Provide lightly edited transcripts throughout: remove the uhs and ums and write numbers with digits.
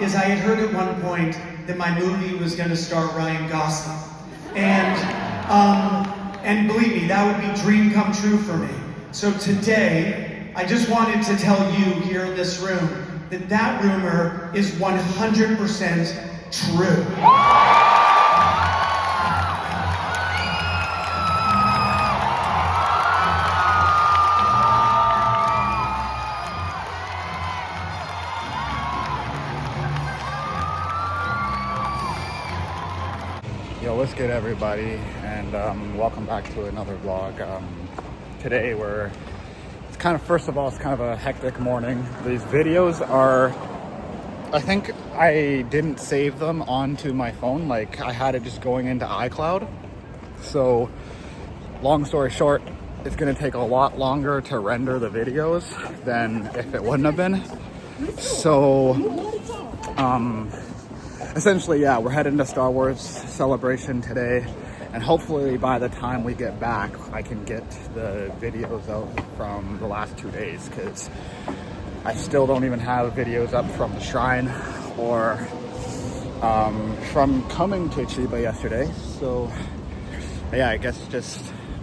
is I had heard at one point that my movie was going to star Ryan Gosling. And believe me, that would be dream come true for me. So today, I just wanted to tell you here in this room that that rumor is 100% true. Yo, what's good, everybody, and welcome back to another vlog. Today it's kind of a hectic morning. These videos are, I think I didn't save them onto my phone, like I had it just going into iCloud. So long story short, it's gonna take a lot longer to render the videos than if it wouldn't have been. So essentially, yeah, we're heading to Star Wars Celebration today, and hopefully by the time we get back, I can get the videos out from the last 2 days, because I still don't even have videos up from the shrine or from coming to Chiba yesterday. So yeah, I guess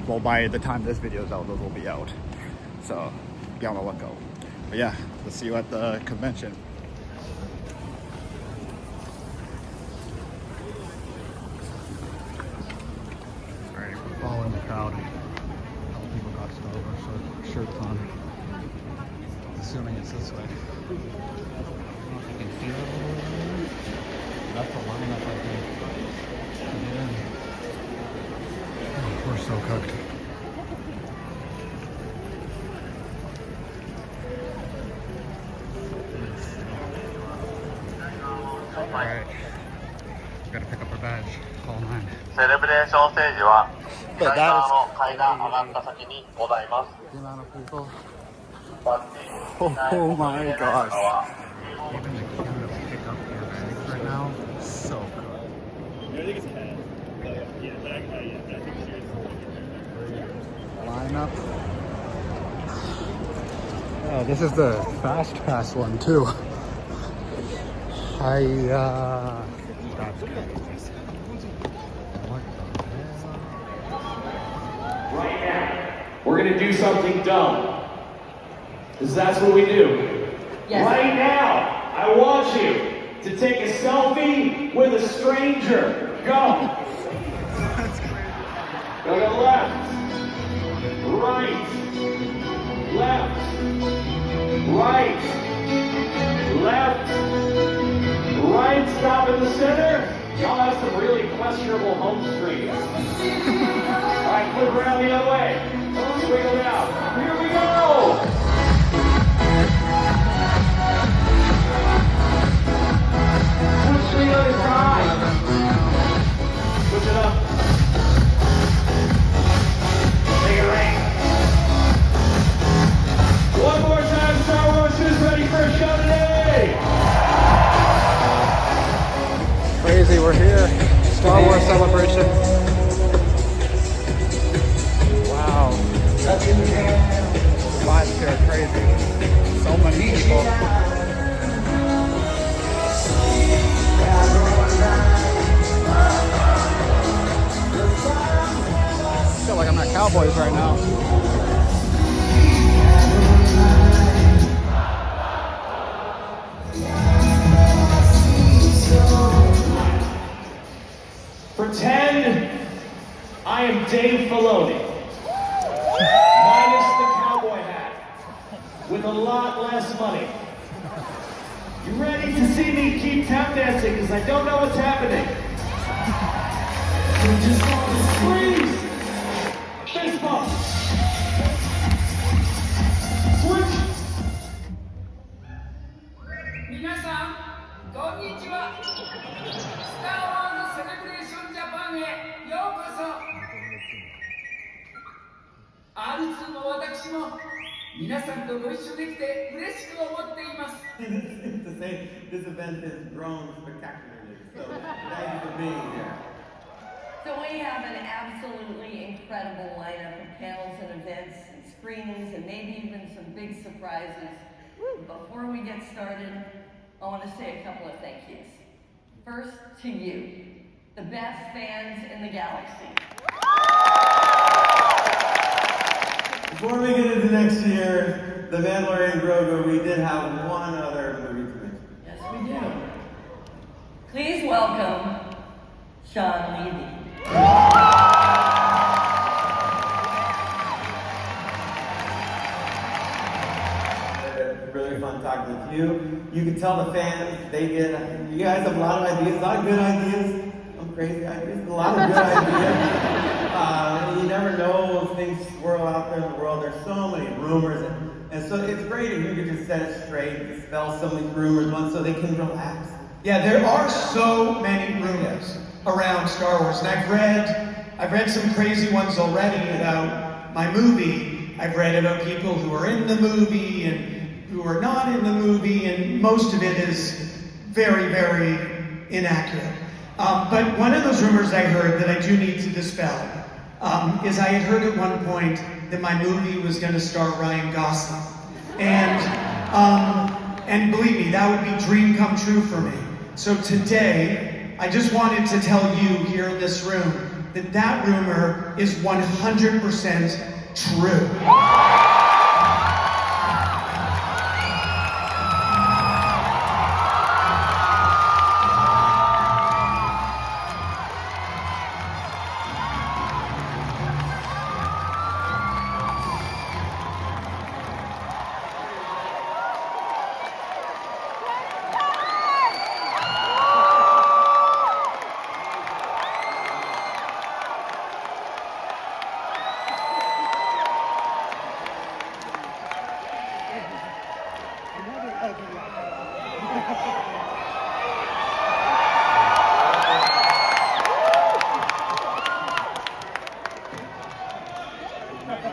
well, by the time this video's out, those will be out. So be on the lookout. But yeah, we'll see you at the convention. Following the crowd. All people got Star Wars shirts on. Assuming it's this way. I don't know if you can feel it. That's the lineup, I think. Yeah. Oh, we're so cooked. Alright. Gotta pick up our badge. Call 9. セレブレーションステージは But 左 that 側 is の階段上がった先にございます。 the amount of people. バッチリ Oh my gosh. は Even the queue to pick up your bags right now, so good. Line up. Oh, this is the fast pass one too. That's good. Right now, we're gonna do something dumb. Because that's what we do. Yes. Right now, I want you to take a selfie with a stranger. Go. Go to left, right, left, right, left, right. Stop in the center. Y'all have some really questionable home screens. All right, flip around the other way. Wiggle down. Here we go. Switch to the other side. Switch it up. Take it right. One more time, Star Wars is ready for a show today. Crazy, we're here. Star Wars Celebration. Wow. Vibes here are crazy. So many people. I feel like I'm at Cowboys right now. Pretend I am Dave Filoni. Minus the cowboy hat. With a lot less money. You ready to see me keep tap dancing? Because I don't know what's happening. Freeze! Fist bump. Switch. 皆さん、こんにちは。スター・ワーズ・セレブレーション・ジャパンへようこそ。R2 も私も皆さんとご一緒できて嬉しく思っています。To say this event has grown spectacularly. So thank you for being here. So we have an absolutely incredible lineup of panels and events and screenings and maybe even some big surprises. Before we get started, I want to say a couple of thank yous. First, to you, the best fans in the galaxy. Before we get into next year, The Mandalorian Grogu, we did have one other movie to mention. Yes, we do. Please welcome Sean Levy. Really fun talking with you. You can tell the fans, you guys have a lot of ideas, a lot of good ideas. Some crazy ideas, a lot of good ideas. You never know, things swirl out there in the world. There's so many rumors. And so it's great if you could just set it straight, dispel some of these rumors once so they can relax. Yeah, there are so many rumors around Star Wars, and I've read some crazy ones already about my movie. I've read about people who are in the movie and who are not in the movie, and most of it is very, very inaccurate. But one of those rumors I heard that I do need to dispel is I had heard at one point that my movie was going to star Ryan Gosling, and believe me, that would be dream come true for me. So today, I just wanted to tell you here in this room that that rumor is 100% true.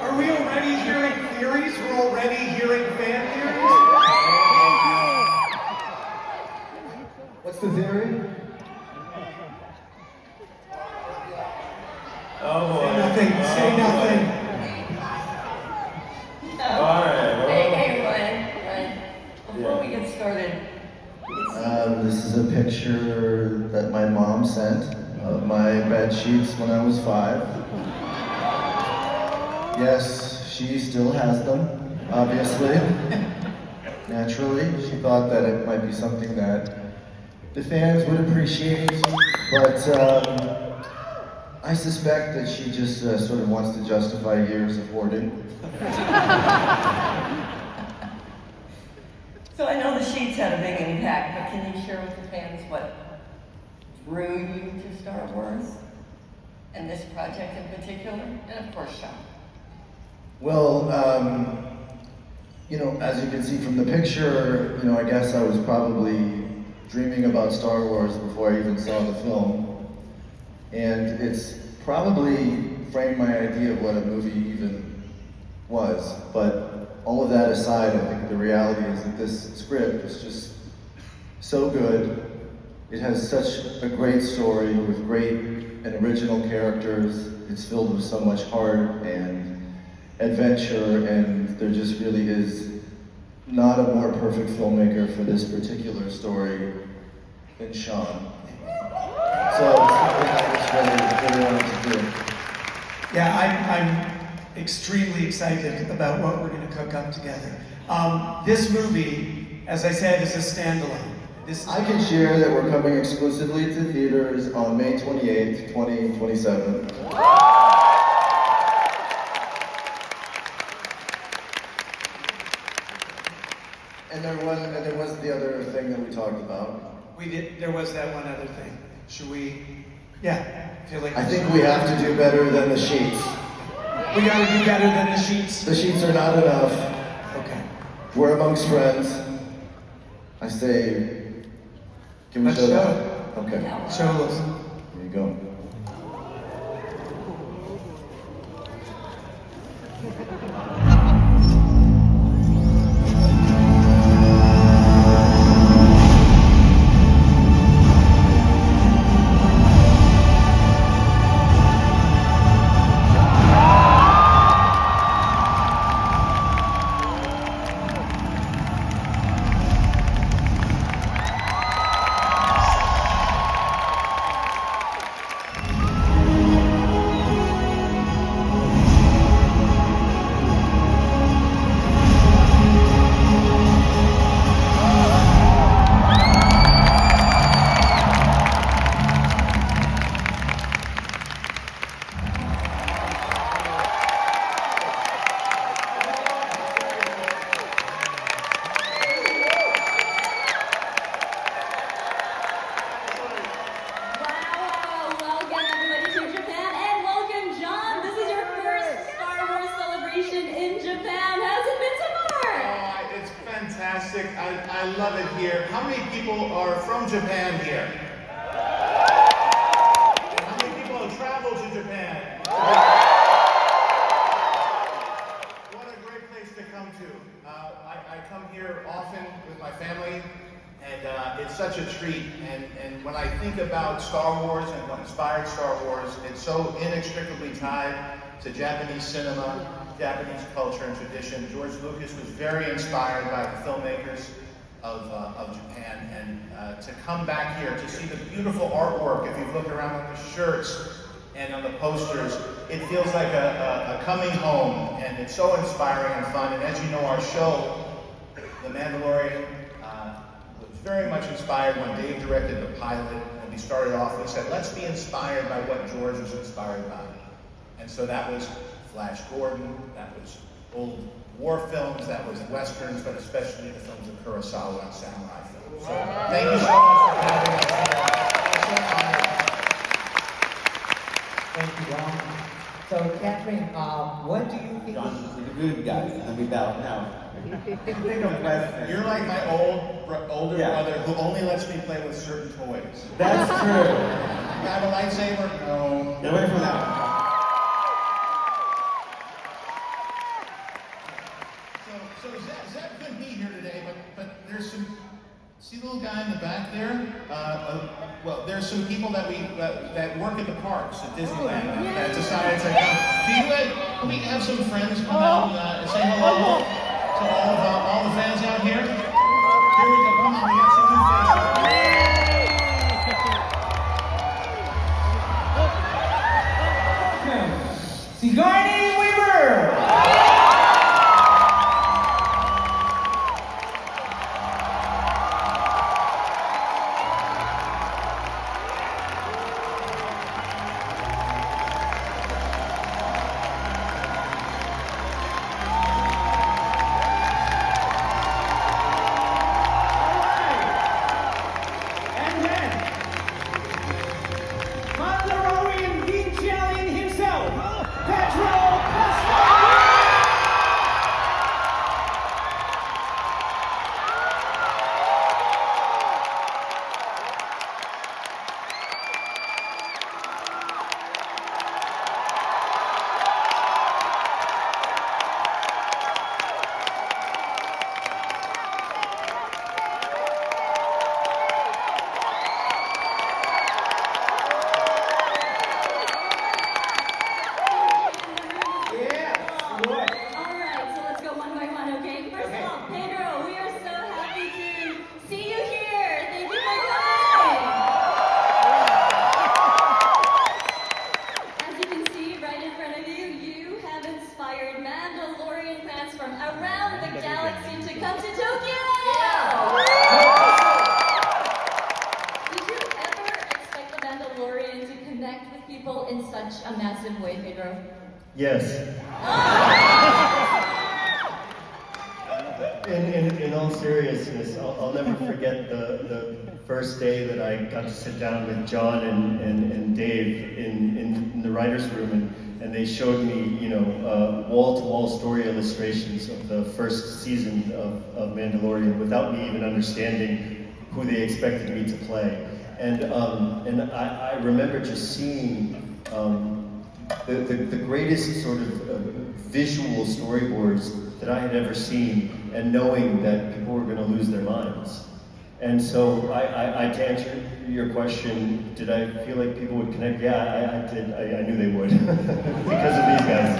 Are we already hearing theories? We're already hearing fan theories? What's the theory? Oh boy. Say nothing, say nothing. Hey, Ryan, before we get started, This is a picture that my mom sent of my bed sheets when I was 5. Yes, she still has them, obviously. Naturally, she thought that it might be something that the fans would appreciate, but I suspect that she just sort of wants to justify years of hoarding. so I know the sheets had a big impact, but can you share with the fans what drew you to Star Wars and this project in particular, and of course, Sean? Well, you know, as you can see from the picture, you know, I guess I was probably dreaming about Star Wars before I even saw the film. And it's probably framed my idea of what a movie even was. But all of that aside, I think the reality is that this script is just so good. It has such a great story with great and original characters. It's filled with so much heart and adventure, and there just really is not a more perfect filmmaker for this particular story than Sean. So it's something I just really wanted to do. Yeah, I'm extremely excited about what we're going to cook up together. This movie, as I said, is a standalone. I can share that we're coming exclusively to theaters on May 28th, 2027. And there was the other thing that we talked about. There was that one other thing. Should we? Yeah, I feel like. I think we have to do better than the sheets. We gotta do better than the sheets. The sheets are not enough. Okay. We're amongst friends. I say, can we Let's show show that? it. Okay. Show us. Here you go. beloved here. How many people are from Japan here? And how many people have traveled to Japan? What a great place to come to. I come here often with my family, and it's such a treat. And when I think about Star Wars and what inspired Star Wars, it's so inextricably tied to Japanese cinema, Japanese culture and tradition. George Lucas was very inspired by the filmmakers of Japan, and to come back here to see the beautiful artwork, if you look around at the shirts and on the posters, it feels like a coming home, and it's so inspiring and fun. And as you know, our show, The Mandalorian, was very much inspired when Dave directed the pilot. When we started off, we said, let's be inspired by what George was inspired by. And so that was Flash Gordon, that was old war films, that was westerns, but especially the films of Kurosawa and samurai films. So thank you so much for having us here. I'm so honored. Thank you, John. So, Catherine, what do you think? John's the good guy. Let me bow now. You're like my older Yeah. brother who only lets me play with certain toys. That's true. You have a lightsaber? No. Get away from that. So Zeb couldn't be here today, but there's some. See the little guy in the back there? Well, there's some people that work at the parks at Disneyland that decided to come. Can we have some friends come out and say hello to all the fans out here? Here we go. Come on, we got some new faces. Sigourney Weaver! And then, Mandalorian Vinchelin himself, Pedro Pascal! Alright, so let's go one by one, okay? First of all, Pedro, we are so happy to see you here. Thank you for coming. As you can see right in front of you, you have inspired Mandalorian fans from around the galaxy to come to Tokyo. Did you ever expect the Mandalorian to connect with people in such a massive way, Pedro? Yes. In all seriousness, I'll never forget the first day that I got to sit down with John and Dave in the writer's room, and they showed me, wall-to-wall story illustrations of the first season of Mandalorian without me even understanding who they expected me to play. And I remember just seeing the greatest sort of visual storyboards that I had ever seen, and knowing that people were going to lose their minds. And so, to answer your question, did I feel like people would connect? Yeah, I did. I knew they would because of these guys.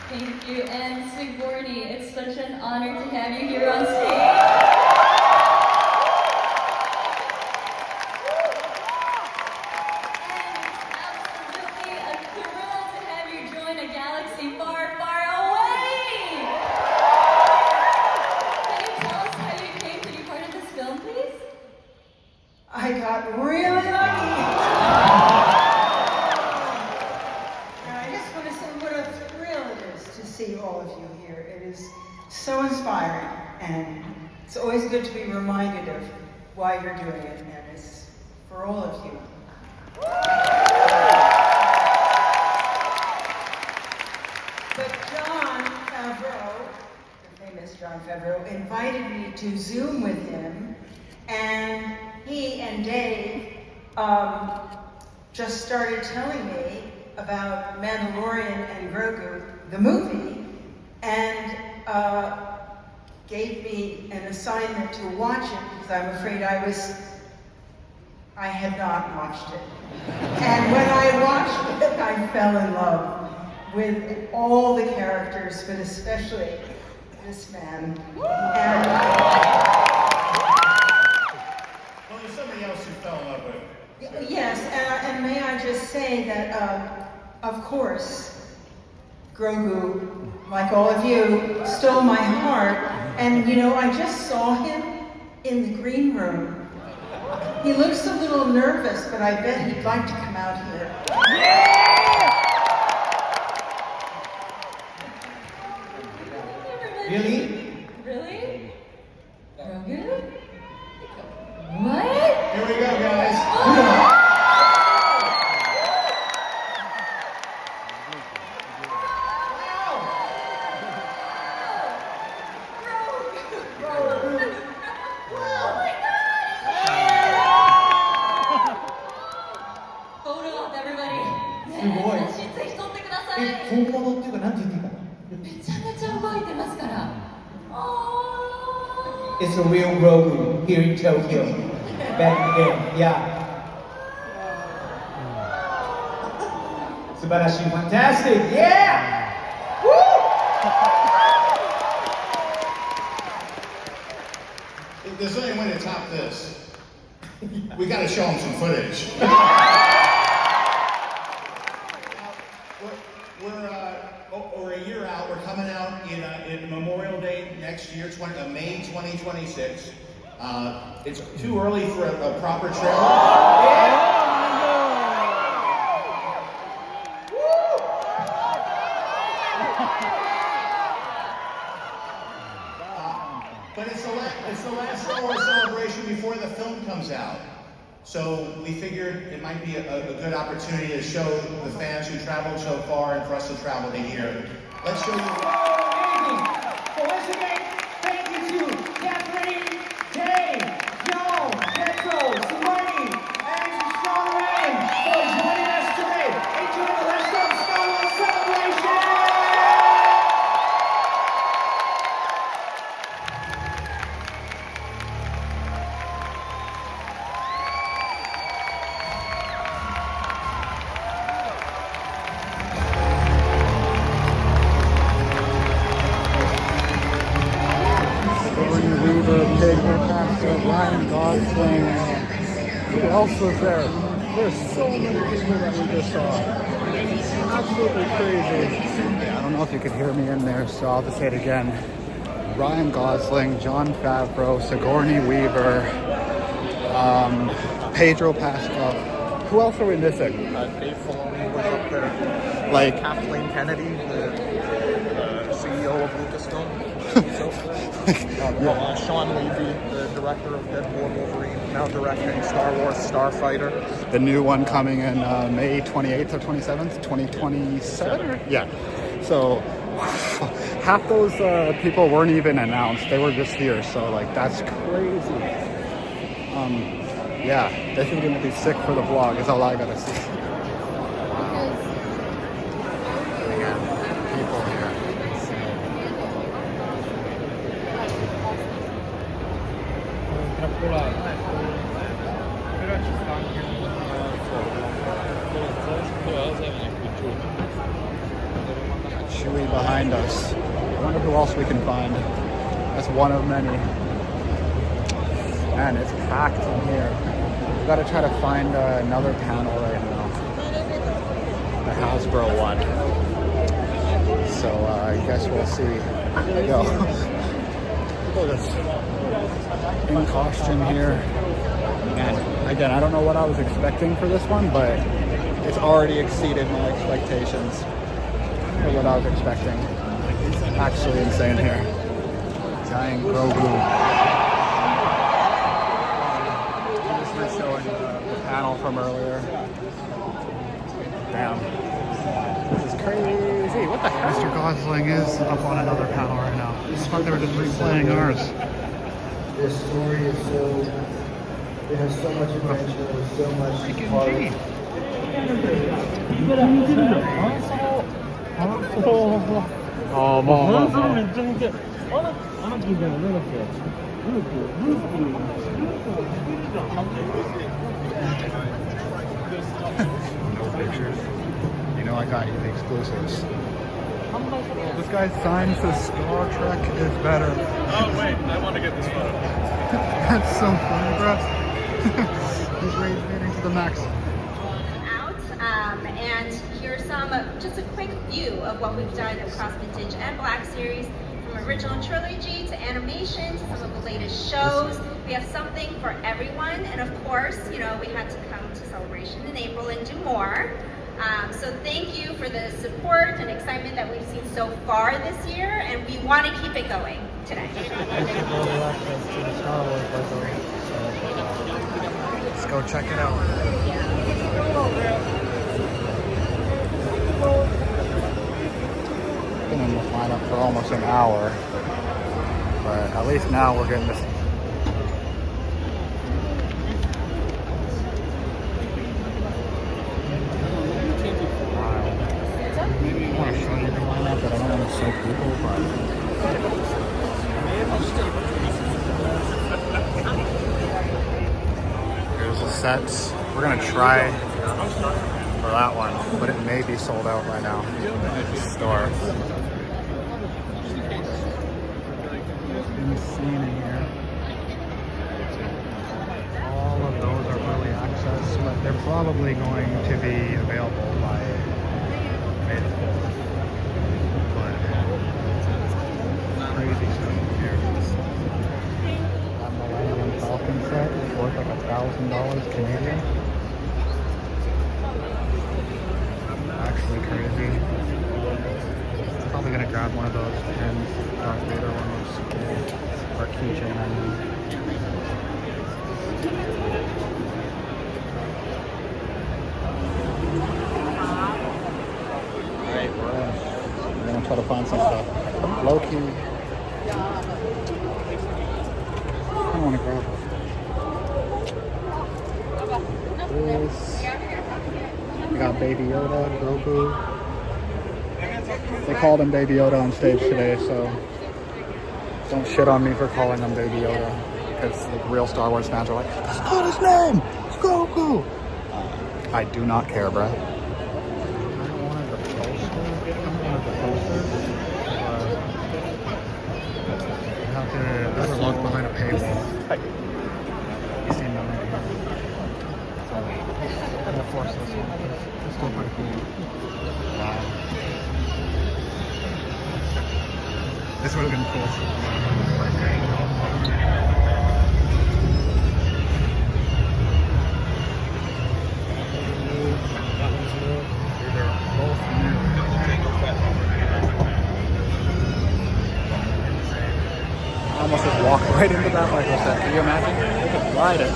Thank you, and Sigourney, it's such an honor to have you here on stage. I got really lucky. And I just want to say what a thrill it is to see all of you here. It is so inspiring, and it's always good to be reminded of why you're doing it, and it's for all of you. Favreau, the famous Jon Favreau, invited me to Zoom with him, and he and Dave just started telling me about Mandalorian and Grogu, the movie, and gave me an assignment to watch it because I'm afraid I had not watched it. And when I watched it, I fell in love with all the characters, but especially this man. And Well, there's somebody else who fell in love with it. yes, and may I just say that, of course, Grogu, like all of you, stole my heart. And you know, I just saw him in the green room. He looks a little nervous, but I bet he'd like to come out here. Really? Really? Grogu? What? Here we go, guys. Photo op, everybody. すごい。写真ぜひ撮ってください。本物っていうか、なんて言っていいかな。めちゃめちゃ動いてますから。It's a real Grogu here in Tokyo. Back again, yeah. 素晴らしい、fantastic, yeah! There's only one to top this. We got to show them some footage. We're a year out. We're coming out in Memorial Day next year, May 2026. It's too early for a proper trailer. But it's the last Star Wars celebration before the film comes out. So we figured it might be a good opportunity to show the fans who traveled so far and for us to travel to here. Let's show you. So once again, thank you to Kathleen, Dave, Joe, Petro, Simone, and Sean Ryan for joining us today. Enjoy the rest of Star Wars Celebration! Ryan Gosling. Who else was there? There's so many people that we just saw. Absolutely crazy. I don't know if you could hear me in there, so I'll just say it again. Ryan Gosling, Jon Favreau, Sigourney Weaver, Pedro Pascal. Who else are we missing? Dave Filoni was up there. Like Kathleen Kennedy, the CEO of Lucasfilm. Sean Levy, the director of Deadpool & Wolverine, now directing Star Wars Starfighter. The new one coming in May 28th or 27th, 2027? Yeah. So half those people weren't even announced. They were just here. So like that's crazy. Yeah, this is gonna be sick for the vlog. Is all I gotta see. People here. Chewie behind us. I wonder who else we can find. That's one of many. Man, it's packed in here. We gotta try to find another panel right now. The Hasbro one. So I guess we'll see. Yo. Look at this. In costume here. And again, I don't know what I was expecting for this one, but it's already exceeded my expectations for what I was expecting. Actually insane here. Giant Grogu. This is showing the panel from earlier. Damn. This is crazy. What Mr. Gosling is up on another panel right now. I thought they were just replaying ours. This story is so, it has so much adventure, there's so much heart. No pictures. You know I got you the exclusives. This guy's sign says Star Trek is better. Oh wait, I want to get this photo. That's so funny, bro. He's rating to the max. And here's just a quick view of what we've done across Vintage and Black series, from original trilogy to animation to some of the latest shows. We have something for everyone, and of course, you know, we had to come to Celebration in April and do more. So thank you for the support and excitement that we've seen so far this year, and we want to keep it going today. Let's go check it out. Been in this lineup for almost an hour, but at least now we're getting this. I want to show you the lineup, but I don't want to show people. Here's the sets. We're gonna try for that one, but it may be sold out right now in the store. Insane in here. All of those are early access, but they're probably going to be available by May the 4th. But crazy stuff here. That Millennium Falcon set is worth like $1,000 Canadian. Actually crazy. Probably gonna grab one of those pins, Darth Vader one looks cool, or keychain I mean. Alright, we're gonna try to find some stuff. Low key. I don't wanna grab this. We got Baby Yoda, Grogu. They called him Baby Yoda on stage today, so don't shit on me for calling him Baby Yoda. Because like, real Star Wars fans are like, that's not his name! It's Grogu! I do not care, bro. There's a look behind a paywall. You see no name. So, I'm gonna force this one. It's still pretty cool. Wow. This would have been cool. That one's new. They're both new. I almost just walked right into that Lego set. Can you imagine? We could ride it.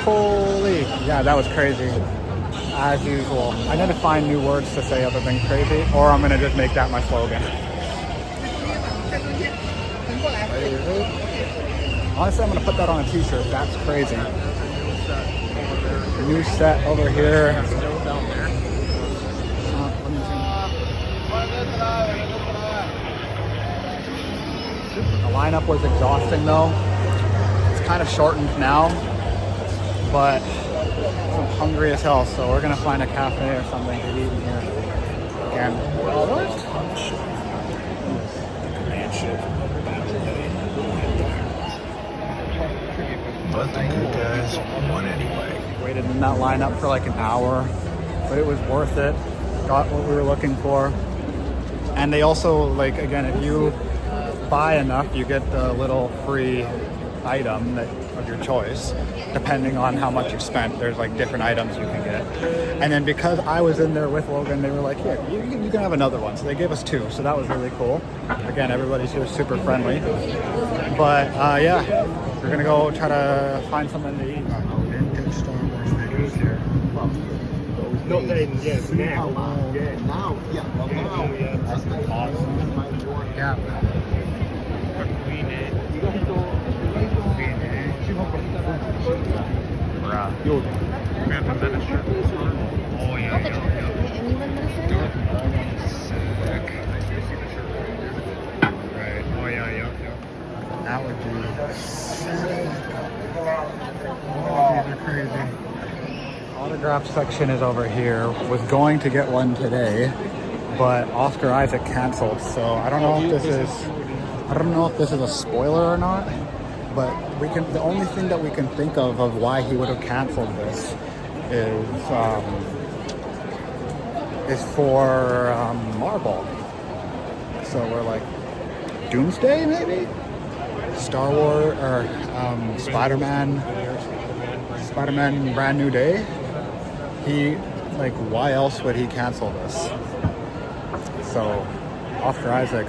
Holy. Yeah, that was crazy. As usual. I need to find new words to say other than crazy, or I'm going to just make that my slogan. Honestly, I'm going to put that on a t-shirt. That's crazy. New set over here. The lineup was exhausting though. It's kind of shortened now, but I'm hungry as hell, so we're going to find a cafe or something to eat in here. Again. But the good guys won anyway. Waited in that lineup for like an hour, but it was worth it. Got what we were looking for. And they also, like, again, if you buy enough, you get the little free item that, of your choice, depending on how much you spent. There's like different items you can get. And then because I was in there with Logan, they were like, here, you can have another one. So they gave us two, so that was really cool. Again, everybody's here super friendly. But yeah, we're gonna go try to find something to eat. Vintage Star Wars figures here. No, yes, now. Yeah, now. Yeah. Yeah. Oh yeah. Sick. Right. Oh yeah. That would be sick. Oh, these are crazy. Autograph section is over here. Was going to get one today, but Oscar Isaac canceled. So I don't know if this is a spoiler or not. But the only thing that we can think of why he would have canceled this is for Marvel. So we're like, Doomsday maybe? Star Wars or Spider-Man Brand New Day? Why else would he cancel this? So Oscar Isaac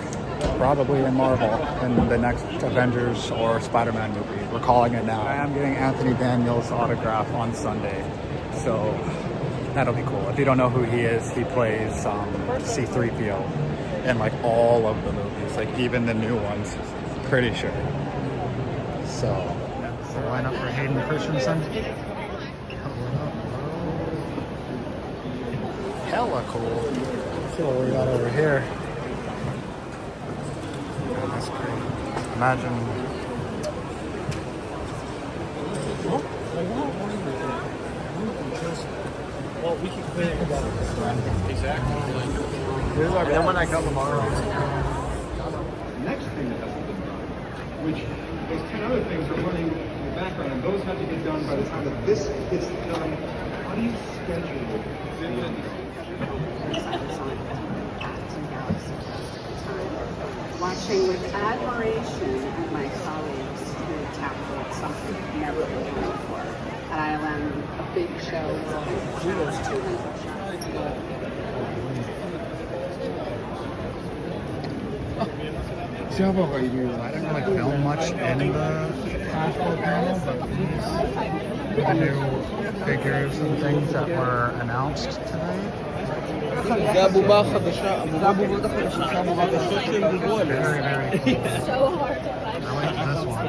probably in Marvel in the next Avengers or Spider-Man movie. We're calling it now. I am getting Anthony Daniels' autograph on Sunday, so that'll be cool. If you don't know who he is, he plays C-3PO in all of the movies, even the new ones, pretty sure. So line up for Hayden Christensen. Hella cool. See what we got over here. That's great. Imagine. Well, we can clean it about it. Exactly. And then when I come tomorrow. The next thing that has to be done, which those 10 other things are running in the background, and those have to get done by the time that this gets done. How do you schedule Watching with admiration at my colleagues who tackled something never been done before. At ILM, a big show where there's 200 shots. See how about you? I didn't really film much in the Hasbro panel, but these new figures and things that were announced today. Very, very So hard to find. I like this one.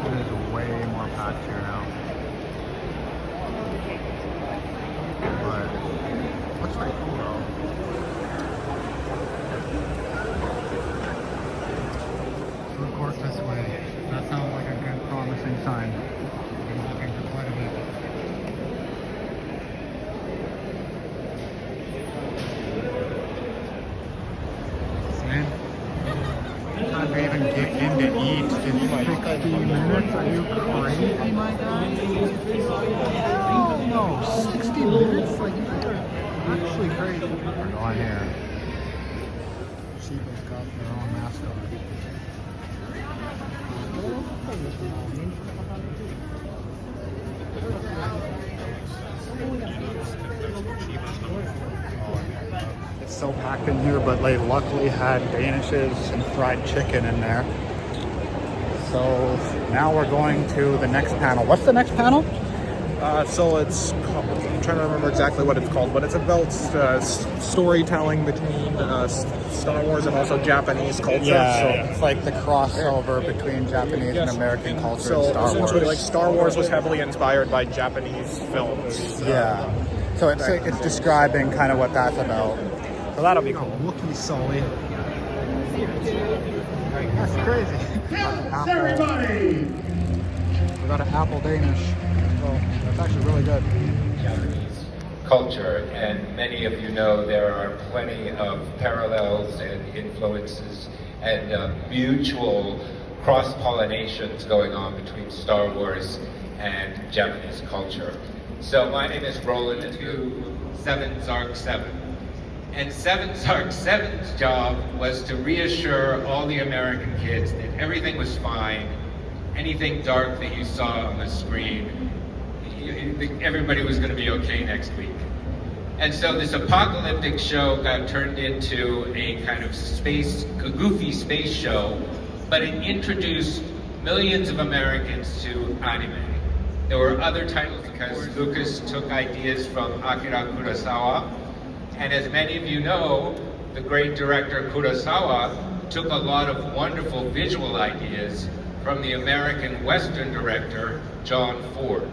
There's way more packed here now. But looks pretty cool though. So of course this way. That sounds like a good promising sign. I've been walking for quite a bit. Time to even get in to eat in 60 minutes? Are you crazy, my guy? No, 60 minutes? You're actually crazy. We're going here. Sheba's got their own mascot. It's so packed in here, but they luckily had Danishes and fried chicken in there. So now we're going to the next panel. What's the next panel? So it's, I'm trying to remember exactly what it's called, but it's about storytelling between Star Wars and also Japanese culture. Yeah, so it's like the crossover between Japanese and American culture so and Star Wars. essentially, Star Wars was heavily inspired by Japanese films. Yeah. So it's describing kind of what that's about. So that'll be cool. Wookiee Sully. That's crazy. Yes, everybody! We got an apple Danish. So that's actually really good. Japanese culture, and many of you know there are plenty of parallels and influences and mutual cross-pollinations going on between Star Wars and Japanese culture. So my name is Roland to 7 Zark 7. And 7 Zark 7's job was to reassure all the American kids that everything was fine. Anything dark that you saw on the screen, everybody was going to be okay next week. And so this apocalyptic show got turned into a kind of a goofy space show, but it introduced millions of Americans to anime. There were other titles because Lucas took ideas from Akira Kurosawa, and as many of you know, the great director Kurosawa took a lot of wonderful visual ideas from the American Western director John Ford.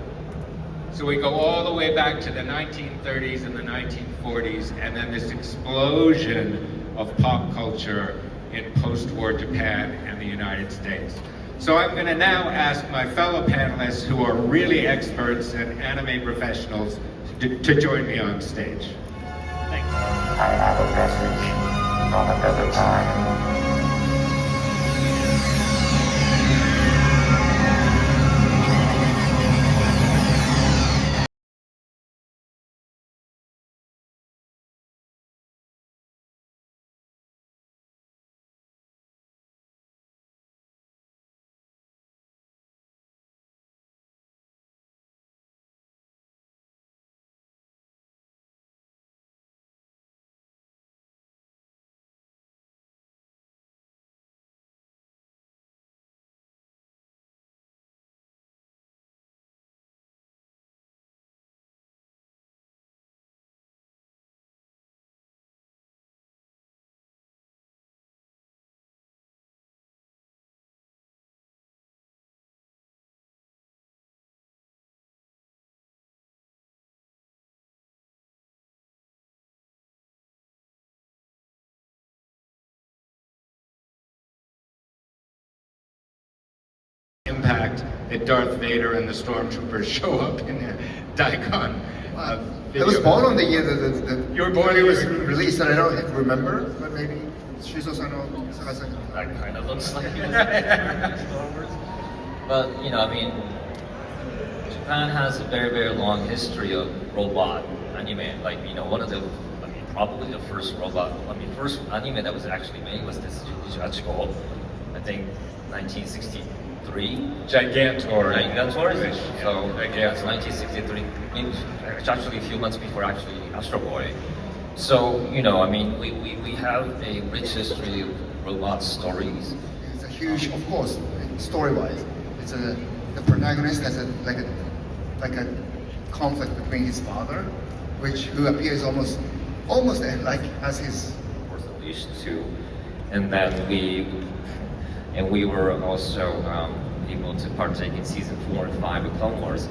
So we go all the way back to the 1930s and the 1940s, and then this explosion of pop culture in post-war Japan and the United States. So I'm going to now ask my fellow panelists who are really experts and anime professionals to join me on stage. Thank you. I have a message from another time. Impact that Darth Vader and the Stormtroopers show up in a Daikon video. I was born on the year that you were born it was released, and I don't remember, but maybe Shizo-san or Sakai-san. That kind of looks like he was in Star Wars. But, you know, I mean, Japan has a very, very long history of robot anime. Like, you know, one of the, I mean, probably the first robot, first anime that was actually made was this Hachiko, I think 1963. Gigantor. Gigantor, is it? So, yeah, it's 1963. It's actually a few months before actually Astro Boy. So, you know, I mean, we have a rich history of robot stories. It's a huge, of course, story-wise. It's the protagonist has like a conflict between his father, who appears almost like as his. Of course, at least two, and then we were also able to partake in season 4 and 5 of Clone Wars,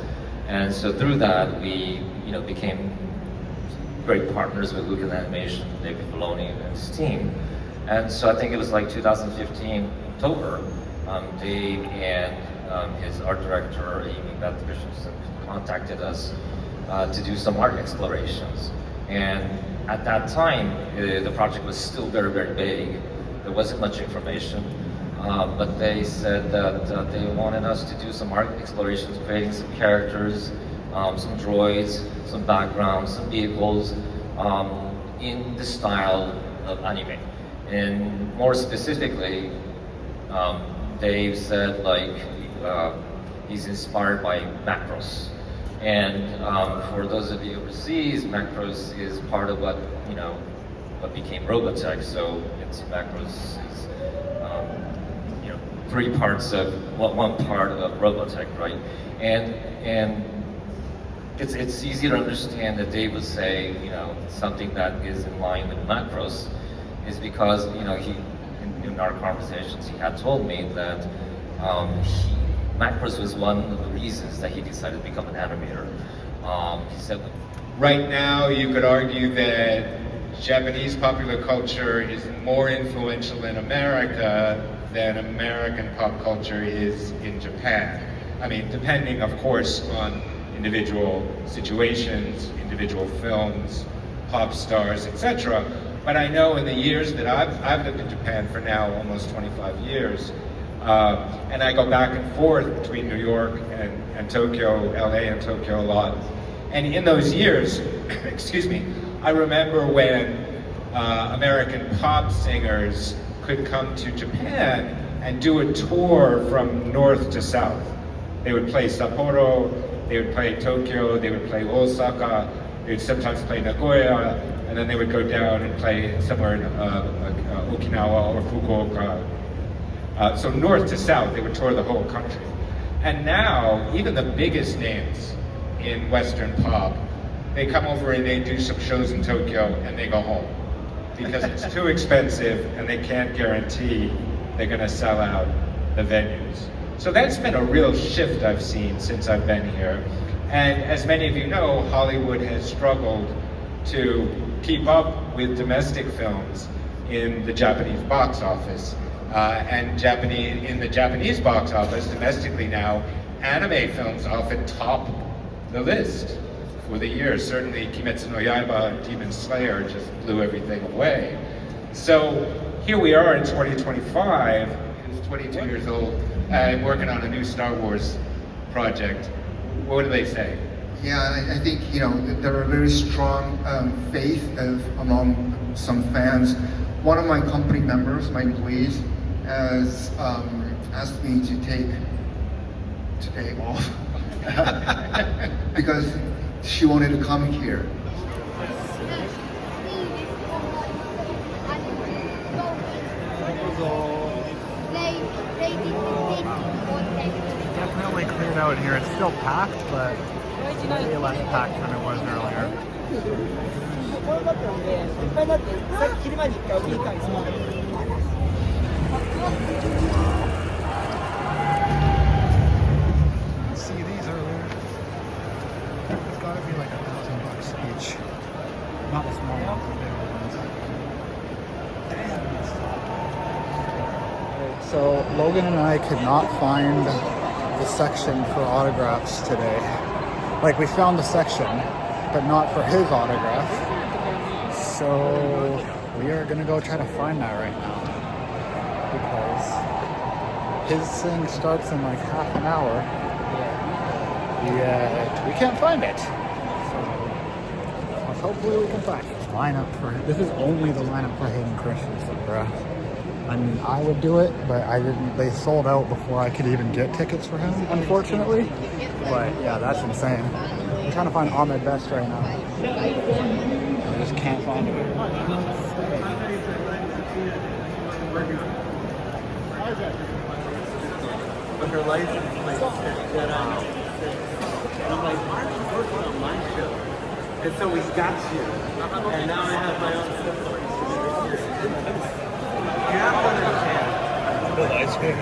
and so through that we, you know, became great partners with Lucas Animation, David Filoni and his team, and so I think it was like 2015 October, Dave and his art director Amy Beth Christensen contacted us to do some art explorations, and at that time the project was still very, very big. There wasn't much information. But they said that they wanted us to do some art explorations, creating some characters, some droids, some backgrounds, some vehicles, in the style of anime. And more specifically, Dave said like he's inspired by Macross. And for those of you overseas, Macross is part of what, you know, what became Robotech. So it's Macross is three parts of one part of Robotech, right? And it's easy to understand that Dave would say, you know, something that is in line with Macross is because, you know, in our conversations he had told me that Macross was one of the reasons that he decided to become an animator. He said, right now you could argue that Japanese popular culture is more influential in America than American pop culture is in Japan. I mean, depending, of course, on individual situations, individual films, pop stars, etc. But I know in the years that I've lived in Japan for now almost 25 years, and I go back and forth between New York and Tokyo, LA and Tokyo a lot. And in those years, excuse me, I remember when American pop singers could come to Japan and do a tour from north to south. They would play Sapporo, they would play Tokyo, they would play Osaka, they would sometimes play Nagoya, and then they would go down and play somewhere in Okinawa or Fukuoka. So north to south, they would tour the whole country. And now, even the biggest names in Western pop, they come over and they do some shows in Tokyo and they go home. because it's too expensive and they can't guarantee they're going to sell out the venues. So that's been a real shift I've seen since I've been here. And as many of you know, Hollywood has struggled to keep up with domestic films in the Japanese box office. And in the Japanese box office, domestically now, anime films often top the list for the year. Certainly Kimetsu no Yaiba, Demon Slayer just blew everything away. So here we are in 2025, who's 22 years old, and working on a new Star Wars project. What do they say? Yeah, I think, you know, there are very strong faith among some fans. One of my company members, my employees, has asked me to take today off because she wanted to come here. Definitely cleared out here. It's still packed, but maybe less packed than it was earlier. See these earlier? It's gotta be like $1,000 each. Not the small ones, the bigger ones. Damn. So Logan and I could not find the section for autographs today. Like, we found the section, but not for his autograph. So we are gonna go try to find that right now, because his thing starts in like half an hour. We can't find it. So hopefully we can find it. Lineup for this is only the lineup for Hayden Christensen, bro. I mean, I would do it, but I didn't. They sold out before I could even get tickets for him, unfortunately. But yeah, that's insane. I'm trying to find Ahmed Best right now. I just can't find him. But her license plate said and I'm like, why aren't you working on my show? And so we got you. And now I have my own stuff. You have to understand. The ice cream.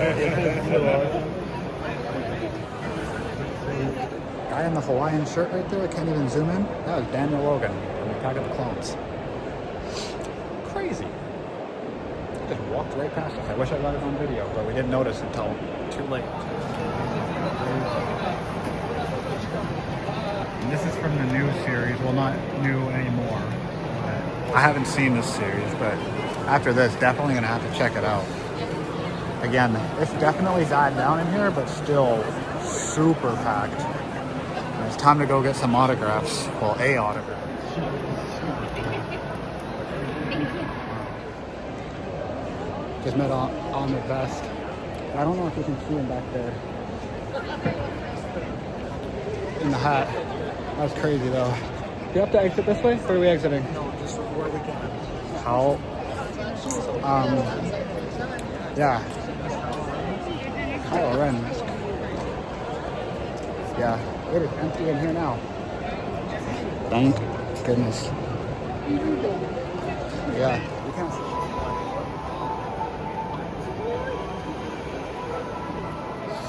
Guy in the Hawaiian shirt right there, I can't even zoom in. That was Daniel Logan from Attack of the Clones. Crazy. Just walked right past us. I wish I got it on video, but we didn't notice until too late. And this is from the new series. Well, not new anymore. I haven't seen this series, but after this, definitely gonna have to check it out. Again, it's definitely died down in here, but still super packed. And it's time to go get some autographs. Well, a autograph. Just met Ahmed Best. I don't know if you can see him back there. In the hat. That was crazy though. Do you have to exit this way? Or are we exiting? No, just where we can. How? Yeah. Kylo Ren. Yeah, it is empty in here now. Thank goodness. Yeah, you can't see.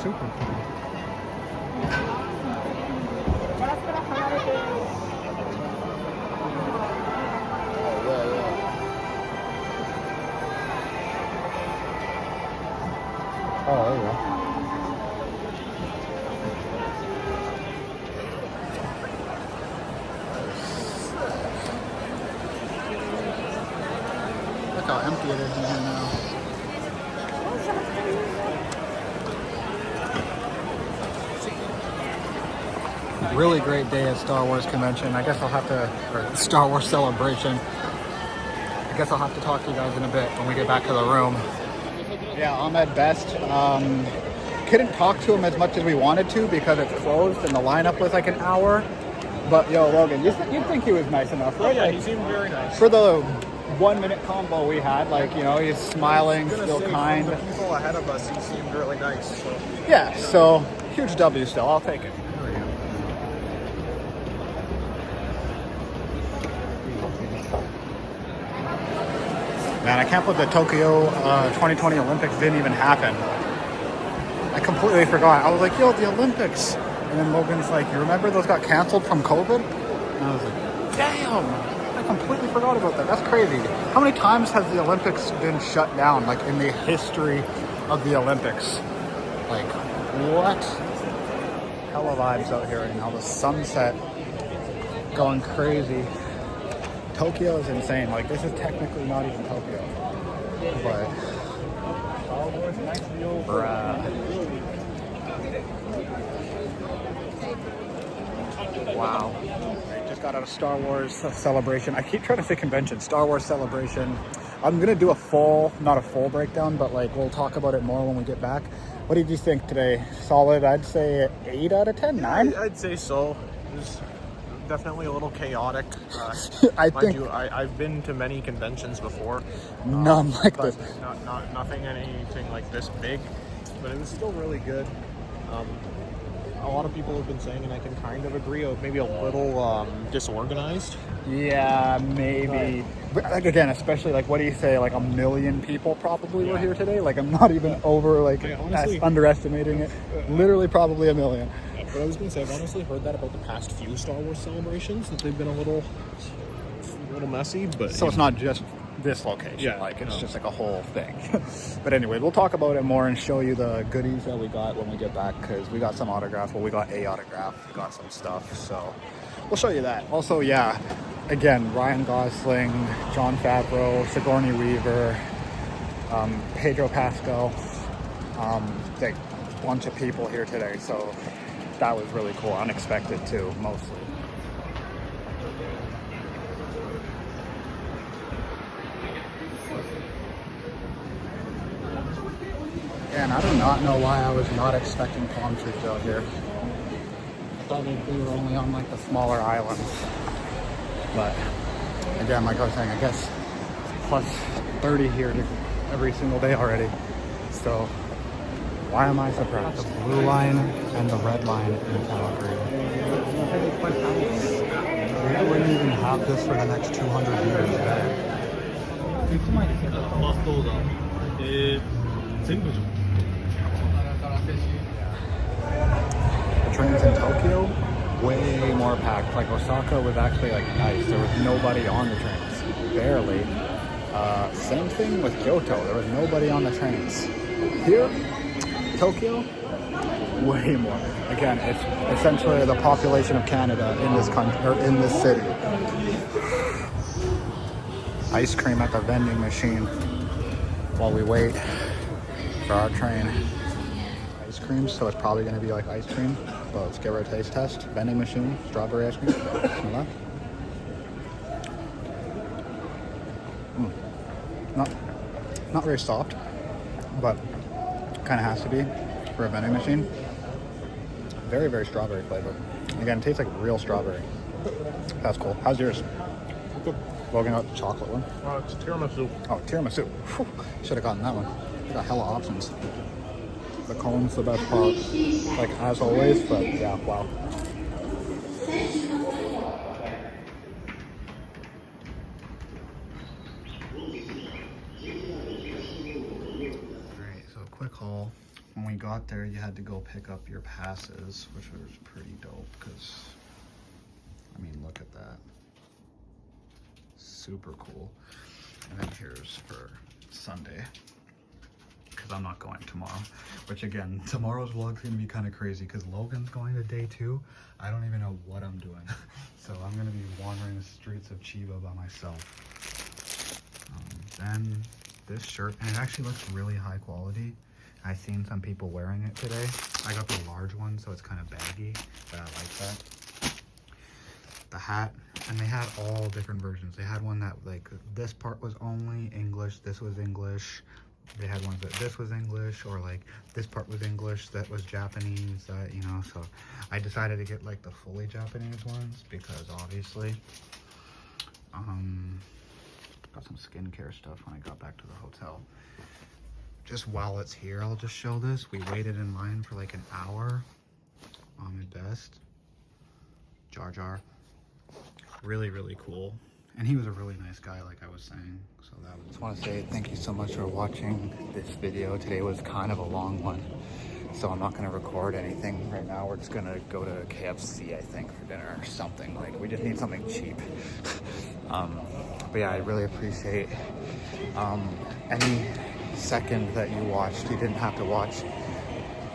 Super cool. Oh, there you go. Look how empty it is in here now. Really great day at Star Wars Convention. I guess I'll have to, or Star Wars Celebration. I guess I'll have to talk to you guys in a bit when we get back to the room. Yeah, Ahmed Best. Couldn't talk to him as much as we wanted to because it's closed and the lineup was like an hour. But yo, Logan, you'd think he was nice enough, right? Oh, yeah, like, he seemed very nice. For the 1 minute combo we had, like, you know, he's smiling, still kind. From the people ahead of us, he seemed really nice. So. Yeah, so huge W still. I'll take it. Man, I can't believe the Tokyo 2020 Olympics didn't even happen. I completely forgot. I was like, yo, the Olympics. And then Logan's like, you remember those got canceled from COVID? And I was like, damn, I completely forgot about that. That's crazy. How many times has the Olympics been shut down, like in the history of the Olympics? Like, what? Hella vibes out here right now. The sunset going crazy. Tokyo is insane. Like, this is technically not even Tokyo. But, bruh. Wow. I just got out of Star Wars Celebration. I keep trying to say convention. Star Wars Celebration. I'm going to do a full, not a full breakdown, but like we'll talk about it more when we get back. What did you think today? Solid, I'd say 8 out of 10, 9? I'd say so. It was definitely a little chaotic. I think I've been to many conventions before. None like but this. Nothing anything like this big, but it was still really good. A lot of people have been saying, and I can kind of agree, maybe a little disorganized. Yeah, maybe. But like, again, especially like, what do you say? Like 1 million people probably were here today. Like, I'm not even over like honestly, underestimating it. Literally, probably 1 million. But I was going to say, I've honestly heard that about the past few Star Wars celebrations, that they've been a little messy. But so it's not just this location. Yeah, like it's just like a whole thing. But anyway, we'll talk about it more and show you the goodies that we got when we get back, because we got some autographs. Well, we got a autograph, we got some stuff, so we'll show you that. Also, yeah, again, Ryan Gosling, Jon Favreau, Sigourney Weaver, Pedro Pascal, like a bunch of people here today, so that was really cool. Unexpected too, mostly. And I do not know why I was not expecting palm trees out here. I thought we were only on like the smaller islands. But again, like I was saying, I guess plus 30 here every single day already. So why am I surprised? The blue line and the red line in Calgary. We wouldn't even have this for the next 200 years. The trains in Tokyo, way more packed. Like Osaka was actually like nice. There was nobody on the trains, barely. Same thing with Kyoto. There was nobody on the trains. Here, Tokyo, way more. Again, it's essentially the population of Canada in this country or in this city. Ice cream at the vending machine while we wait for our train. Ice cream, so it's probably going to be like ice cream. But let's give her a taste test. Vending machine, strawberry ice cream. Smell that? Not very soft, but kind of has to be for a vending machine. Very, very strawberry flavor. Again, it tastes like real strawberry. That's cool. How's yours? Logan got the chocolate one. It's tiramisu. Oh, tiramisu. Should have gotten that one. Got hella options. The cone's the best part, like as always, but yeah, wow. Alright, so quick haul. When we got there, you had to go pick up your passes, which was pretty dope, because, I mean, look at that. Super cool. And then here's for Sunday, because I'm not going tomorrow, which again, tomorrow's vlog's gonna be kind of crazy because Logan's going to day 2. I don't even know what I'm doing. So I'm gonna be wandering the streets of Chiba by myself. Then this shirt, and it actually looks really high quality. I've seen some people wearing it today. I got the large one, so it's kind of baggy, but I like that. The hat, and they had all different versions. They had one that like this part was only English, this was English. They had ones that this was English, or like this part was English, that was Japanese, that, you know. So I decided to get like the fully Japanese ones because obviously got some skincare stuff when I got back to the hotel. Just while it's here, I'll just show this. We waited in line for like an hour on the best. Jar Jar. Really, really cool. And he was a really nice guy, like I was saying. So that was... Just want to say thank you so much for watching this video. Today was kind of a long one, so I'm not going to record anything right now. We're just going to go to KFC, I think, for dinner or something. Like, we just need something cheap. But yeah, I really appreciate any second that you watched. You didn't have to watch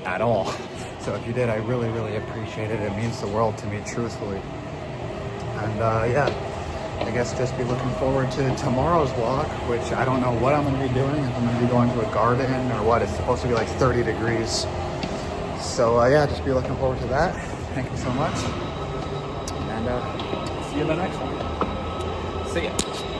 at all. So if you did, I really, really appreciate it. It means the world to me, truthfully. And yeah. I guess just be looking forward to tomorrow's vlog, which I don't know what I'm going to be doing. If I'm going to be going to a garden or what. It's supposed to be like 30 degrees. So yeah, just be looking forward to that. Thank you so much. And see you in the next one. See ya.